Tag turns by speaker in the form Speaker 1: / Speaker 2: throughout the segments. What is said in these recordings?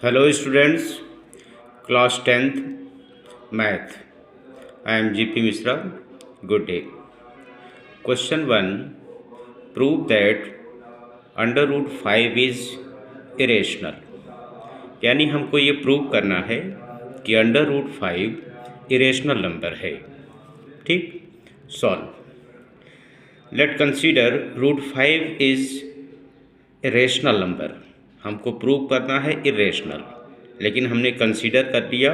Speaker 1: Hello students, class 10th math. I am GP Mishra. Good day. Question 1. Prove that under root 5 is irrational. यानी हमको ये prove करना है कि under root 5 irrational number है. ठीक. Solve. Let consider root 5 is irrational number. हमको prove करना है इरेशनल, लेकिन हमने कंसीडर कर लिया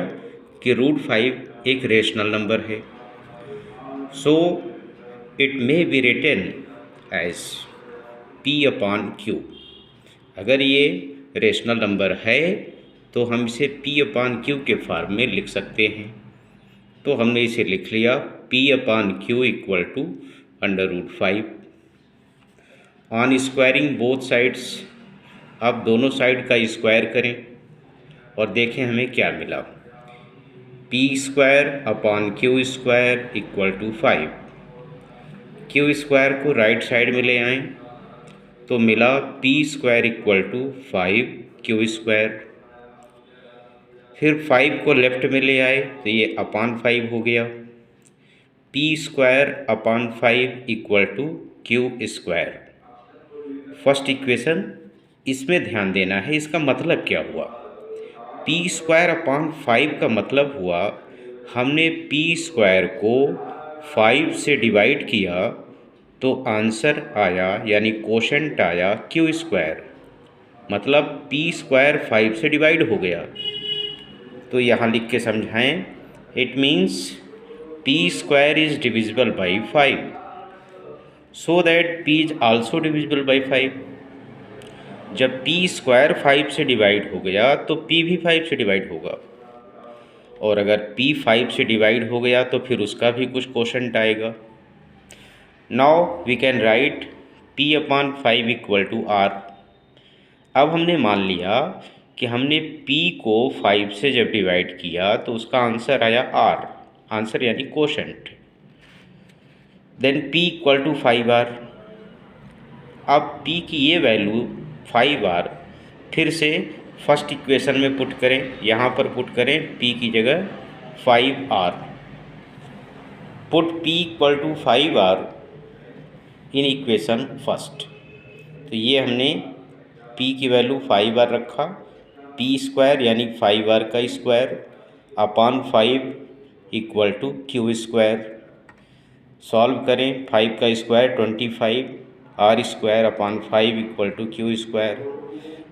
Speaker 1: कि रूट 5 एक रेशनल नंबर है. So it may be written as p upon q. अगर ये रेशनल नंबर है तो हम इसे p अपॉन q के फॉर्म में लिख सकते हैं. तो हमने इसे लिख लिया p upon q equal to under root 5. On squaring both sides, अब दोनों साइड का स्क्वायर करें और देखें हमें क्या मिला. p square upon q square equal to 5. q square को राइट साइड में ले आएं तो मिला p square equal to 5 q square. फिर 5 को लेफ्ट में ले आए तो ये अपॉन 5 हो गया. p square upon 5 equal to q square. First equation, इसमें ध्यान देना है इसका मतलब क्या हुआ. p स्क्वायर अपॉन 5 का मतलब हुआ हमने p स्क्वायर को 5 से डिवाइड किया तो आंसर आया यानी कोशेंट आया q स्क्वायर. मतलब p स्क्वायर 5 से डिवाइड हो गया. तो यहाँ लिख के समझाएं. It means p square is divisible by 5, so that p is also divisible by 5. जब p स्क्वायर 5 से डिवाइड हो गया तो p भी 5 से डिवाइड होगा, और अगर p 5 से डिवाइड हो गया तो फिर उसका भी कुछ कोशेंट आएगा. Now we can write p upon 5 equal to r. अब हमने मान लिया कि हमने p को 5 से जब डिवाइड किया तो उसका आंसर आया r, आंसर यानी quotient. Then p equal to 5r. अब p की ये वैल्यू 5r फिर से फर्स्ट इक्वेशन में पुट करें, यहाँ पर पुट करें p की जगह 5r. Put p equal to 5r in equation first. तो ये हमने p की वैल्यू 5r रखा. p स्क्वायर यानी 5r का square upon 5 equal to q square. Solve करें. 5 का square 25, r square upon 5 equal to q square.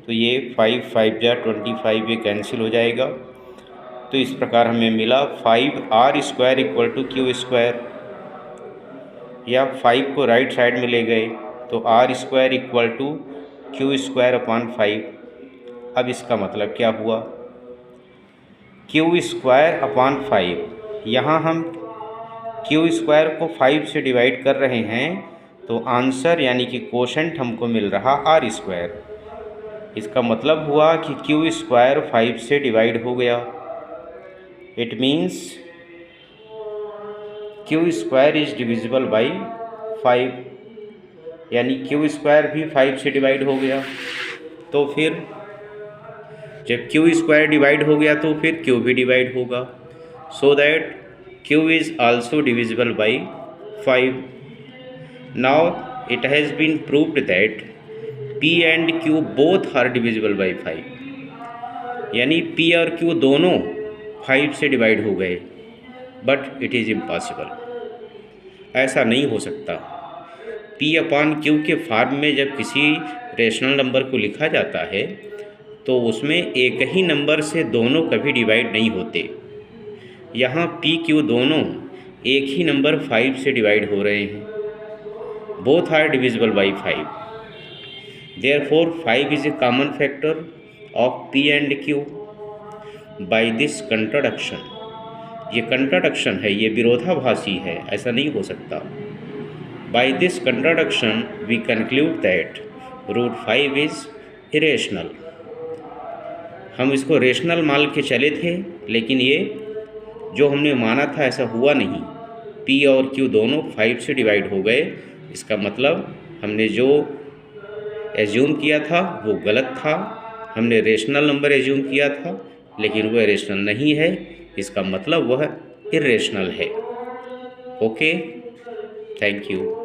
Speaker 1: तो ये 5 5 जा 25, ये कैंसिल हो जाएगा. तो इस प्रकार हमें मिला 5r square equal to q square. या 5 को राइट साइड में ले गए तो r square equal to q square upon 5. अब इसका मतलब क्या हुआ. q स्क्वायर अपॉन 5, यहाँ हम q स्क्वायर को 5 से डिवाइड कर रहे हैं तो आंसर यानी कि कोशेंट हमको मिल रहा r स्क्वायर. इसका मतलब हुआ कि q स्क्वायर 5 से डिवाइड हो गया. It means q square is divisible by 5, यानी q स्क्वायर भी 5 से डिवाइड हो गया. तो फिर जब q स्क्वायर डिवाइड हो गया तो फिर q भी डिवाइड होगा. So that q is also divisible by 5. Now it has been proved that p and q both are divisible by 5. यानी p और q दोनों 5 से डिवाइड हो गए. बट इट इज़ इम्पॉसिबल, ऐसा नहीं हो सकता. p अपॉन q के फॉर्म में जब किसी रेशनल नंबर को लिखा जाता है तो उसमें एक ही नंबर से दोनों कभी डिवाइड नहीं होते. यहाँ p q दोनों एक ही नंबर 5 से डिवाइड हो रहे हैं. Both are divisible by 5. Therefore 5 is a common factor of p and q. By this contradiction, ये कंट्राडिक्शन है, ये विरोधाभासी है, ऐसा नहीं हो सकता. By this contradiction we conclude that root 5 is irrational. हम इसको रेशनल मान के चले थे, लेकिन ये जो हमने माना था ऐसा हुआ नहीं. p और q दोनों 5 से डिवाइड हो गए. इसका मतलब हमने जो एज्यूम किया था वो गलत था. हमने रेशनल नंबर एज्यूम किया था, लेकिन वह रेशनल नहीं है, इसका मतलब वह इर्रेशनल है। Okay, thank you.